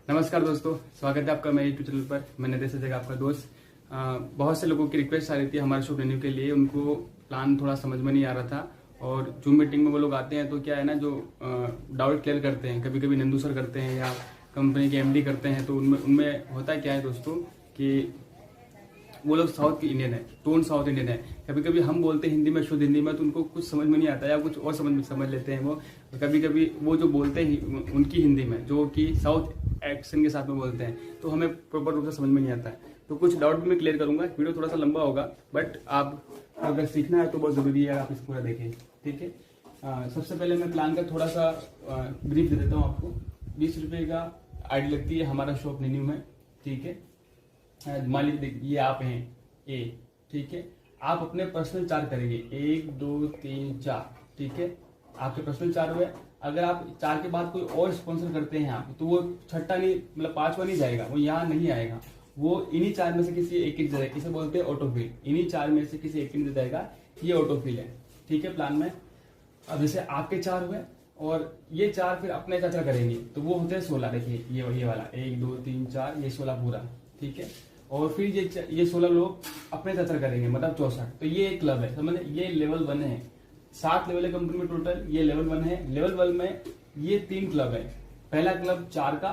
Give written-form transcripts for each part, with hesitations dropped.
नमस्कार दोस्तों, स्वागत है आपका मेरे यूट्यूब चैनल पर। मैं नितेश जगह आपका दोस्त। बहुत से लोगों की रिक्वेस्ट आ रही थी हमारे शॉप रिन्यू के लिए। उनको प्लान थोड़ा समझ में नहीं आ रहा था और जूम मीटिंग में वो लोग आते हैं तो क्या है ना, जो डाउट क्लियर करते हैं, कभी कभी नंदू सर करते हैं या कंपनी के एमडी करते हैं, तो उनमें होता क्या है दोस्तों कि वो लोग साउथ की इंडियन है, टोन साउथ इंडियन है। कभी कभी हम बोलते हैं हिंदी में, शुद्ध हिंदी में, तो उनको कुछ समझ में नहीं आता या कुछ और समझ लेते हैं वो। कभी कभी वो जो बोलते हैं उनकी हिंदी में, जो कि साउथ एक्शन के साथ में बोलते हैं, तो हमें प्रॉपर रूप से समझ में नहीं आता है। तो कुछ डाउट भी मैं क्लियर करूंगा। वीडियो थोड़ा सा लंबा होगा, बट आप अगर सीखना है तो बहुत जरूरी है, आप इसको पूरा देखें, ठीक है। सबसे पहले मैं प्लान का थोड़ा सा ब्रीफ दे देता हूँ आपको। 20 रुपये का आईडी लगती है हमारा शॉप रिन्यू में, ठीक है। मान लीजिए ये आप हैं ए, ठीक है। आप अपने पर्सनल 4 करेंगे, 1 2 3 4, ठीक है। आपके पर्सनल 4 हुए। अगर आप 4 के बाद कोई और स्पॉन्सर करते हैं आप, तो वो छठा नहीं, मतलब 5वां नहीं जाएगा, वो यहाँ नहीं आएगा। वो इन्हीं 4 में से किसी एक की जाएगा। इसे बोलते हैं ऑटोफिल। इन्हीं 4 में से किसी एक की जाएगा, ये ऑटोफिल है, ठीक है, प्लान में। अब जैसे आपके 4 हुए और ये 4 फिर अपने चाचा करेंगे, तो वो होते हैं 16। देखिए ये वाला 1 2 3 4, ये 16 पूरा, ठीक है। और फिर ये 16 लोग अपने चाचा करेंगे, मतलब 64। तो ये एक क्लब है, समझ। ये लेवल 1 है। 7 लेवल है कंपनी में टोटल, ये लेवल 1 है। लेवल 1 में ये 3 क्लब है। पहला क्लब 4 का,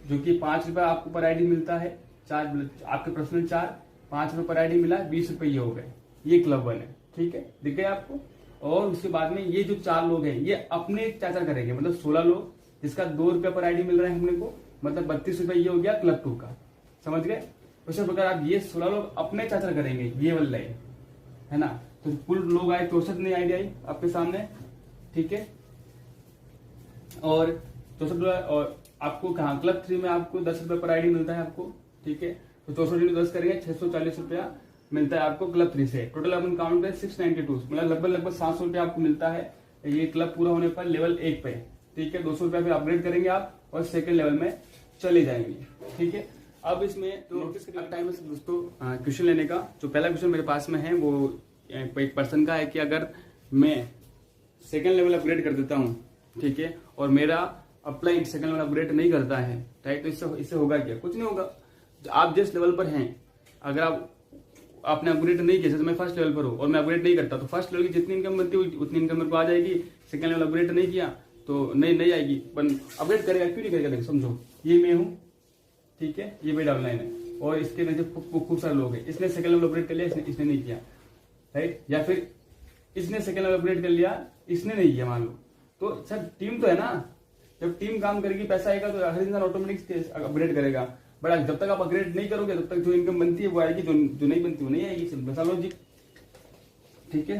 जो कि 5 रुपए आपको पर आईडी मिलता है। 4 आपके पर्सनल 4, 5 रुपए पर आईडी मिला, 20 रुपए ये हो गए। ये क्लब 1 है, ठीक है, दिख गया आपको। और उसके बाद में ये जो 4 लोग हैं, ये अपने चाचा करेंगे, मतलब 16 लोग, जिसका 2 रुपए पर आईडी मिल रहा है हमने को, मतलब 32 रुपए ये हो गया क्लब 2 का, समझ गए। उसी प्रकार आप ये 16 लोग अपने चाचा करेंगे, ये वाली लाइन है ना। तो कुल लोग आए 64 नई आईडी आई आपके सामने, ठीक है। और 64, और आपको कहा क्लब 3 में आपको 10 रुपए पर आईडी मिलता है आपको, ठीक है। तो 64 10 करेंगे, 640 रुपया मिलता है आपको क्लब 3 से। टोटल अपन काउंट करें 692, मतलब लगभग 700 रुपया आपको मिलता है ये क्लब पूरा होने पर लेवल 1 पे, ठीक है। 200 रुपया फिर अपग्रेड करेंगे आप और सेकंड लेवल में चले जाएंगे, ठीक है। अब इसमें तो टाइम है दोस्तों क्वेश्चन लेने का। जो पहला क्वेश्चन मेरे पास में है वो एक पर्सन का है कि अगर मैं सेकंड लेवल अपग्रेड कर देता हूँ, ठीक है, और मेरा अप्लाई सेकंड लेवल अपग्रेड नहीं करता है, राइट, तो इससे होगा क्या? कुछ नहीं होगा। आप जिस लेवल पर हैं, अगर आपने अपग्रेड नहीं किया, जैसे मैं फर्स्ट लेवल पर हूँ और मैं अपग्रेड नहीं करता, तो फर्स्ट लेवल की जितनी इनकम बनती है उतनी इनकम मेरे को आ जाएगी। सेकंड लेवल अपग्रेड नहीं किया तो नहीं आएगी, पर अपग्रेड करेगा, क्यों नहीं करेगा? समझो, ये मैं हूँ, ठीक है, ये भी डाउनलाइन है और इसके नीचे खूब सारे लोग हैं। इसने सेकंड लेवल अपग्रेड कर लिया, इसने नहीं किया, राइट। या फिर इसने सेकंड लेवल अपग्रेड कर लिया, इसने नहीं किया, मान लो। तो सर टीम तो है ना, जब टीम काम करेगी, पैसा आएगा, तो हर इंसान ऑटोमेटिक अपग्रेड करेगा। बट जब तक आप अपग्रेड नहीं करोगे तब तक जो इनकम बनती है वो आएगी, जो नहीं बनती वो नहीं आएगी। सिंपल सा लॉजिक, ठीक है।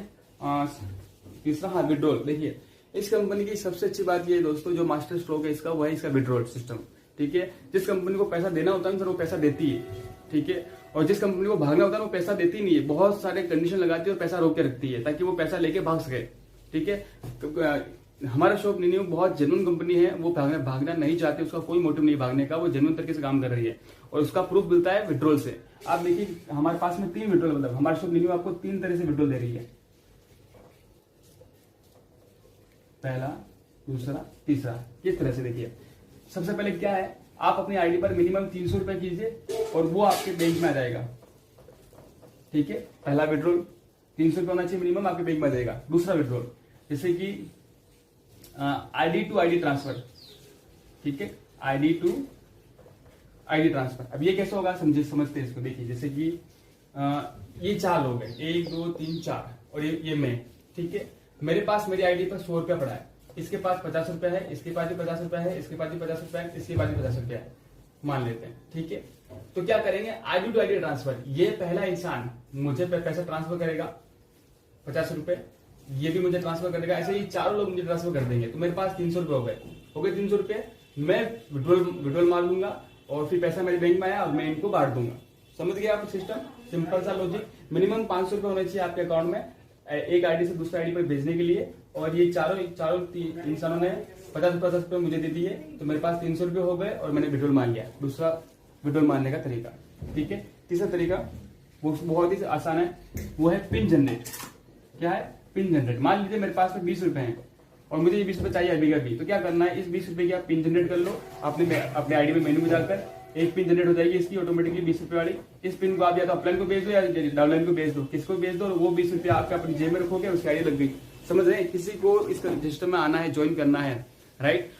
तीसरा, हाँ, विड्रॉल। देखिए इस कंपनी की सबसे अच्छी बात ये है दोस्तों, जो मास्टर स्ट्रोक है इसका, वो है इसका विड्रॉल सिस्टम, ठीक है। जिस कंपनी को पैसा देना होता है सर, वो पैसा देती है, ठीक है। और जिस कंपनी को भागना होता है वो पैसा देती नहीं है, बहुत सारे कंडीशन लगाती है और पैसा रोक के रखती है ताकि वो पैसा लेके भाग सके, ठीक है। हमारा शॉप रिन्यू बहुत जेन्युइन कंपनी है, वो भागना नहीं चाहती, उसका कोई मोटिव नहीं भागने का, वो जेन्युइन तरीके से काम कर रही है और उसका प्रूफ मिलता है विड्रॉल से। आप देखिए हमारे पास में 3 विड्रॉल, मतलब हमारा शॉप रिन्यू आपको 3 तरह से विड्रॉल दे रही है, पहला, दूसरा, तीसरा। किस तरह से? देखिए सबसे पहले क्या है, आप अपनी आईडी पर मिनिमम 300 रुपए कीजिए और वो आपके बैंक में आ जाएगा, ठीक है। पहला विड्रॉल 300 रुपए होना चाहिए मिनिमम, आपके बैंक में आ जाएगा। दूसरा विड्रॉल जैसे कि आईडी टू आईडी ट्रांसफर, ठीक है, आईडी टू आईडी ट्रांसफर। अब ये कैसे होगा, समझते हैं इसको। देखिए जैसे कि ये 4 लोग हैं, 1 2 3 4, और ये मैं, ठीक है। मेरे पास मेरी आईडी पर 100 रुपया पड़ा है, इसके पास 50 रुपया है, इसके पास भी 50 रुपया है, इसके पास भी 50 रुपया है, इसके पास भी 50 रुपया है, मान लेते हैं, ठीक है। तो क्या करेंगे, आईडी टू आईडी ट्रांसफर। ये पहला इंसान मुझे पैसा ट्रांसफर करेगा 50 रुपए, ये भी मुझे ट्रांसफर करेगा, ऐसे ये 4 लोग मुझे ट्रांसफर कर देंगे। तो मेरे पास 300 रुपए हो गए 300 रुपए। मैं विड्रॉल मार लूंगा और फिर पैसा मेरे बैंक में आया और मैं इनको बांट दूंगा। समझ गए आप सिस्टम? सिंपल सा लॉजिक। मिनिमम 500 रुपए होने चाहिए आपके अकाउंट में एक आईडी से दूसरे आईडी पर भेजने के लिए। और ये चारों इंसानों ने 50 रुपए मुझे दे दिए, तो मेरे पास 300 रुपए हो गए और मैंने विड्रॉल मान लिया। दूसरा विड्रॉल मारने का तरीका, ठीक है। तीसरा तरीका वो बहुत ही आसान है, वो है पिन जनरेट। क्या है? Pin generate. मान लीजिए मेरे पास में 20 रुपए हैं, और मुझे ये 20 रुपए चाहिए अभी का भी, तो क्या करना है, इस 20 रुपए की आप पिन जनरेट कर लो अपने आईडी में मेन्यू में जाकर, एक पिन जनरेट हो जाएगी इसकी ऑटोमेटिकली 20 रुपए वाली। इस पिन को आप या तो अपलाइन को भेज दो या डाउनलाइन को भेज दो, किसको भेज दो, और वो 20 रुपए आपका अपनी जेब में रखोगे, उसकी आईडी लग गई। समझ रहे हैं, किसी को इस सिस्टम में आना है, ज्वाइन करना है, राइट,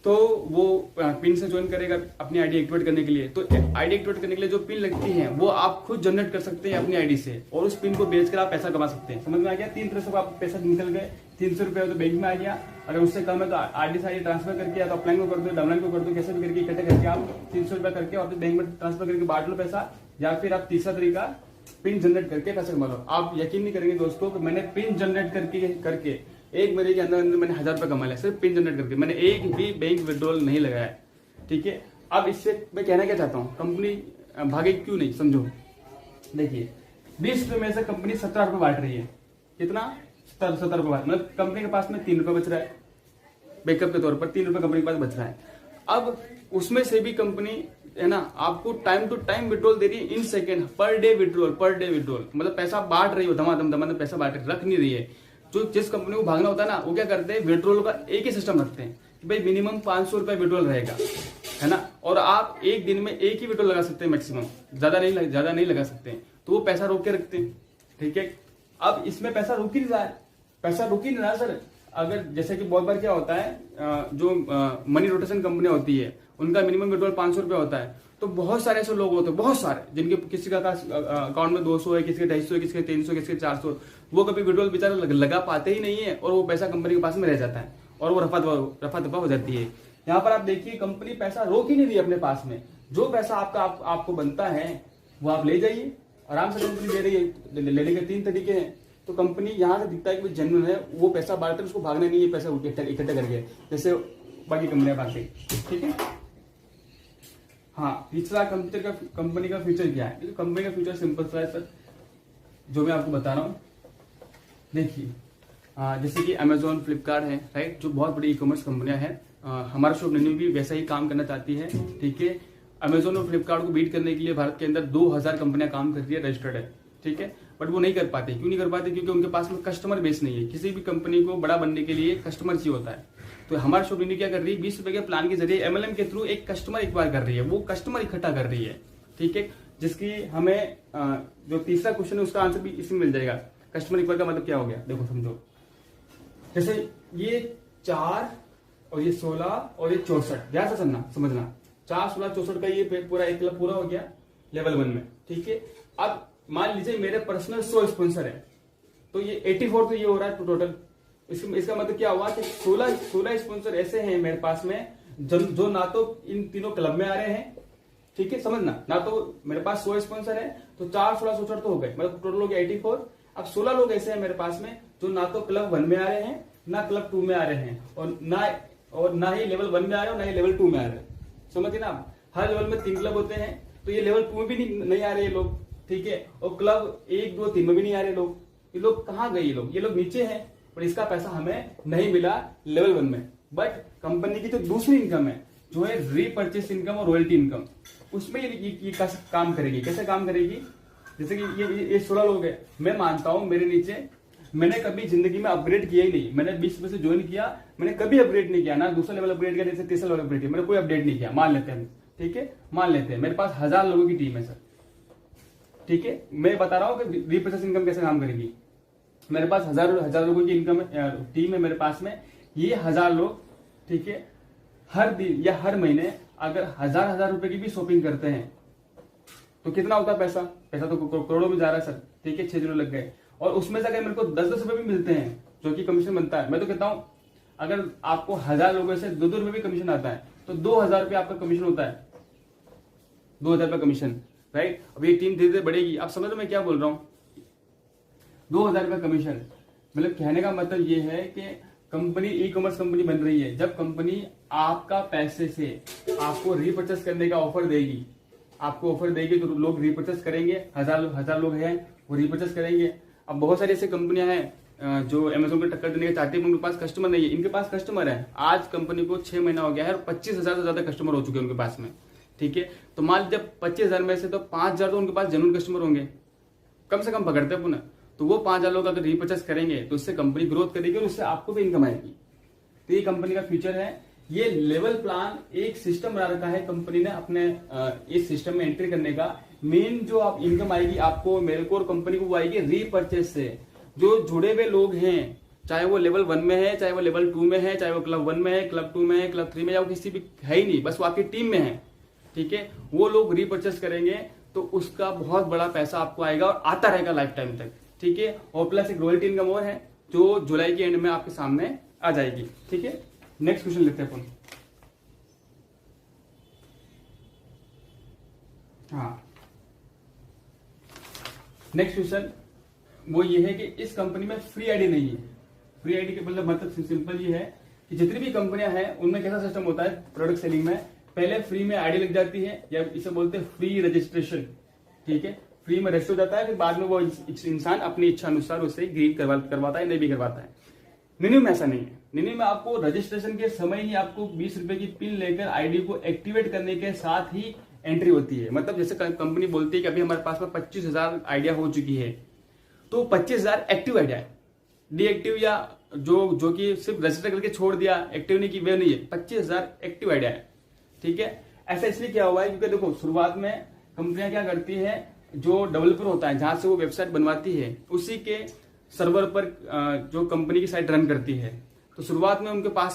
तो वो पिन से ज्वाइन करेगा अपनी आईडी एक्टिवेट करने के लिए। तो आईडी एक्टिवेट करने के लिए जो पिन लगती है वो आप खुद जनरेट कर सकते हैं अपनी आईडी से, और उस पिन को बेचकर आप पैसा कमा सकते हैं। समझ में आ गया, 3 तरह से आप पैसा निकल गए। 300 रुपये तो बैंक में आ गया, अगर उससे कम है तो आईडी से आईडी ट्रांसफर करके या तो अपलाइन को कर दो, डाउनलाइन को कर दो, कैसे भी करके इकट्ठे करके आप 300 रुपये करके और बैंक में ट्रांसफर करके बांट लो पैसा, या फिर आप तीसरा तरीका पिन जनरेट करके पैसा कमा लो। आप यकीन नहीं करेंगे दोस्तों कि मैंने पिन जनरेट करके एक महीने के अंदर मैंने 1000 रुपये कमा लिया सिर्फ पिन जनरेट करके। मैंने एक भी बैंक विड्रॉल नहीं लगाया, ठीक है। अब इससे मैं कहना क्या चाहता हूँ, कंपनी भागे क्यों नहीं, समझो। देखिए 20 रुपये में से कंपनी 17 रुपये बांट रही है, कितना, 17 रुपये बांट, मतलब कंपनी के पास में 3 रुपये बच रहा है बैकअप के तौर पर, 3 रुपये कंपनी के पास बच रहा है। अब उसमें से भी कंपनी है ना आपको टाइम टू टाइम विड्रॉल दे रही है, in second, per day withdrawal, मतलब पैसा बांट रही है, धमाधम पैसा बांट रख नहीं रही है। जो जिस कंपनी को भागना होता है ना, वो क्या करते हैं, विड्रॉल का एक ही सिस्टम रखते हैं कि भाई मिनिमम 500 रुपए विड्रॉल रहेगा, है ना, और आप एक दिन में एक ही विड्रॉल लगा सकते हैं मैक्सिमम, ज्यादा नहीं लगा सकते हैं, तो वो पैसा रोक के रखते हैं, ठीक है। अब इसमें पैसा रुक ही नहीं रहा है सर। अगर जैसे कि बहुत बार क्या होता है, जो मनी रोटेशन कंपनियां होती है उनका मिनिमम विड्रॉल 500 रुपये होता है, तो बहुत सारे ऐसे लोग होते हैं, बहुत सारे, जिनके किसी का अकाउंट में 200 है, किसी के 250 है, किसी के 300, किसी के 400, वो कभी विड्रॉल बेचारा लगा पाते ही नहीं है, और वो पैसा कंपनी के पास में रह जाता है और वो रफा दफा हो जाती है। यहाँ पर आप देखिए कंपनी पैसा रोक ही नहीं रही अपने पास में, जो पैसा आपको बनता है वो आप ले जाइए, आराम से कंपनी दे रही है। लेने के 3 तरीके हैं, तो कंपनी यहाँ से दिखता है कि जेन्युइन है, वो पैसा बांटते हैं, उसको भागना नहीं है, पैसा इकट्ठा करके, जैसे बाकी कंपनियां भागती, ठीक है। हाँ, तीसरा कंपनी का फ्यूचर क्या है, कंपनी का फ्यूचर सिंपल सा है सर, जो मैं आपको बता रहा हूँ। देखिए जैसे कि अमेजोन, फ्लिपकार्ट है, राइट, जो बहुत बड़ी ई कॉमर्स कंपनियां हैं, हमारा शॉप रेन्यू भी वैसा ही काम करना चाहती है, ठीक है। अमेजोन और फ्लिपकार्ट को बीट करने के लिए भारत के अंदर 2000 कंपनियां काम कर रही है, रजिस्टर्ड है, ठीक है, बट वो नहीं कर पाते। क्यों नहीं कर पाते, क्योंकि उनके पास में कस्टमर बेस नहीं है। किसी भी कंपनी को बड़ा बनने के लिए कस्टमर चाहिए होता है। तो हमारा शॉप रेन्यू क्या कर रही है, 20 रुपए के प्लान के जरिए MLM के थ्रू एक कस्टमर एक्वायर कर रही है, वो कस्टमर इकट्ठा कर रही है, ठीक है, जिसकी हमें जो तीसरा क्वेश्चन है उसका आंसर भी इसमें मिल जाएगा। कस्टमर एक्वायर का मतलब क्या हो गया, देखो समझो, जैसे ये 4 और ये 16 और ये 64, ध्यान से समझना, 4, 16, 64 का ये पूरा एक क्लब पूरा हो गया लेवल 1 में, ठीक है। अब मान लीजिए मेरे पर्सनल 100 स्पॉन्सर है, तो ये 84 तो ये हो रहा है टोटल। इसका मतलब क्या हुआ कि 16 स्पॉन्सर ऐसे हैं मेरे पास में जो ना तो इन तीनों क्लब में आ रहे हैं, ठीक है, समझना, ना तो मेरे पास 100 स्पॉन्सर है तो 4, 16, 64 तो हो गए, मतलब टोटल हो गया 84। अब 16 लोग ऐसे हैं मेरे पास में जो ना तो क्लब 1 में आ रहे हैं, ना क्लब 2 में आ रहे हैं, और ना ही लेवल 1 में आ रहे हैं, ना ही लेवल 2 में आ रहे हैं। समझिए ना, हर लेवल में 3 क्लब होते हैं, तो ये लेवल 2 में भी नहीं आ रहे लोग, ठीक है, और क्लब 1, 2, 3 में भी नहीं आ रहे लोग। ये लोग कहाँ गए, ये लोग नीचे हैं, पर इसका पैसा हमें नहीं मिला लेवल 1 में। बट कंपनी की जो दूसरी इनकम है, जो है रीपरचेस इनकम और रॉयल्टी इनकम, उसमें ये काम करेगी। कैसे काम करेगी, जैसे कि ये 16 लोग हैं, मैं मानता हूं मेरे नीचे, मैंने कभी जिंदगी में अपग्रेड किया ही नहीं। मैंने 20 रुपए से ज्वाइन किया, मैंने कभी अपग्रेड नहीं किया, ना दूसरा लेवल अपग्रेड किया, जैसे तीसरा लेवल अपग्रेड किया, मैंने कोई अपडेट नहीं किया, मान लेते हैं, ठीक है, मान लेते हैं मेरे पास 1000 लोगों की टीम है सर, ठीक है। मैं बता रहा हूँ कि रीपरचेस इनकम कैसे काम करेगी। मेरे पास हजार लोगों की इनकम टीम है मेरे पास में, ये 1000 लोग, ठीक है, हर दिन या हर महीने अगर 1000 रुपए की भी शॉपिंग करते हैं तो कितना होता है पैसा तो करोड़ों में जा रहा है सर, ठीक है, 6 जीरो लग गए। और उसमें से अगर मेरे को 10 रुपए भी मिलते हैं जो कि कमीशन बनता है, मैं तो कहता हूँ अगर आपको 1000 लोगों से 2 रुपए भी कमीशन आता है तो 2000 रुपये आपका कमीशन होता है, 2000 रुपये कमीशन, राइट। अब ये टीम धीरे धीरे बढ़ेगी। आप समझ लो मैं क्या बोल रहा हूँ, 2000 रुपये कमीशन, मतलब कहने का मतलब ये है कि कंपनी ई कॉमर्स कंपनी बन रही है। जब कंपनी आपका पैसे से आपको रीपर्चेस करने का ऑफर देगी, तो लोग रीपर्चेस करेंगे, हजार लोग हैं वो रीपर्चेस करेंगे। अब बहुत सारी ऐसी कंपनियां हैं जो अमेजोन को टक्कर देने के चाहती है, उनके पास कस्टमर नहीं है। इनके पास कस्टमर है, आज कंपनी को 6 महीना हो गया है और 25,000 से ज्यादा कस्टमर हो चुके हैं उनके पास में, ठीक है। तो मान जब 25,000 में से तो 5,000 तो उनके पास जेन्युइन कस्टमर होंगे, कम से कम पकड़ते हैं पुनः, तो वो 5,000 लोग अगर रीपर्चेस करेंगे तो उससे कंपनी ग्रोथ करेगी और उससे आपको भी इनकम आएगी, तो ये कंपनी का फीचर है। ये लेवल प्लान एक सिस्टम बना रखा है कंपनी ने अपने इस सिस्टम में एंट्री करने का। मेन जो आप इनकम आएगी आपको, मेरे को और कंपनी को, वो आएगी रीपर्चेज से। जो जुड़े हुए लोग हैं, चाहे वो लेवल 1 में है, चाहे वो लेवल 2 में है, चाहे वो क्लब 1 में है, क्लब 2 में है, क्लब 3 में, या वो किसी भी है ही नहीं, बस वो आपकी टीम में है, ठीक है, वो लोग रीपर्चेस करेंगे तो उसका बहुत बड़ा पैसा आपको आएगा और आता रहेगा लाइफ टाइम तक, ठीक है। और प्लस एक रॉयल्टी इनकम और है जो जुलाई के एंड में आपके सामने आ जाएगी, ठीक है। नेक्स्ट क्वेश्चन लेते हैं अपन। हाँ, नेक्स्ट क्वेश्चन वो ये है कि इस कंपनी में फ्री आईडी नहीं है। फ्री आईडी के मतलब सिंपल ये है कि जितनी भी कंपनियां हैं उनमें कैसा सिस्टम होता है प्रोडक्ट सेलिंग में, पहले फ्री में आईडी लग जाती है, या इसे बोलते हैं फ्री रजिस्ट्रेशन, ठीक है। फ्री में रजिस्टर हो जाता है, फिर बाद में वो इंसान अपनी इच्छा अनुसार उसे ग्रीन करवाता है, नहीं भी करवाता है। निनी में ऐसा नहीं है। निनी में आपको रजिस्ट्रेशन के समय ही आपको 20 रुपए की पिन लेकर आईडी को एक्टिवेट करने के साथ ही एंट्री होती है। मतलब जैसे कंपनी बोलती है कि अभी हमारे पास में 25,000 आइडिया हो चुकी है, तो 25,000 एक्टिव आइडिया है, डीएक्टिव या जो कि सिर्फ रजिस्टर करके छोड़ दिया, एक्टिव नहीं की, वे नहीं है, 25,000 एक्टिव आइडिया है, ठीक है। ऐसा इसलिए क्या हुआ है क्योंकि देखो शुरुआत में कंपनियां क्या करती है, जो डेवलपर होता है जहां से वो वेबसाइट बनवाती है उसी के सर्वर पर जो कंपनी की साइट रन करती है, तो शुरुआत में उनके पास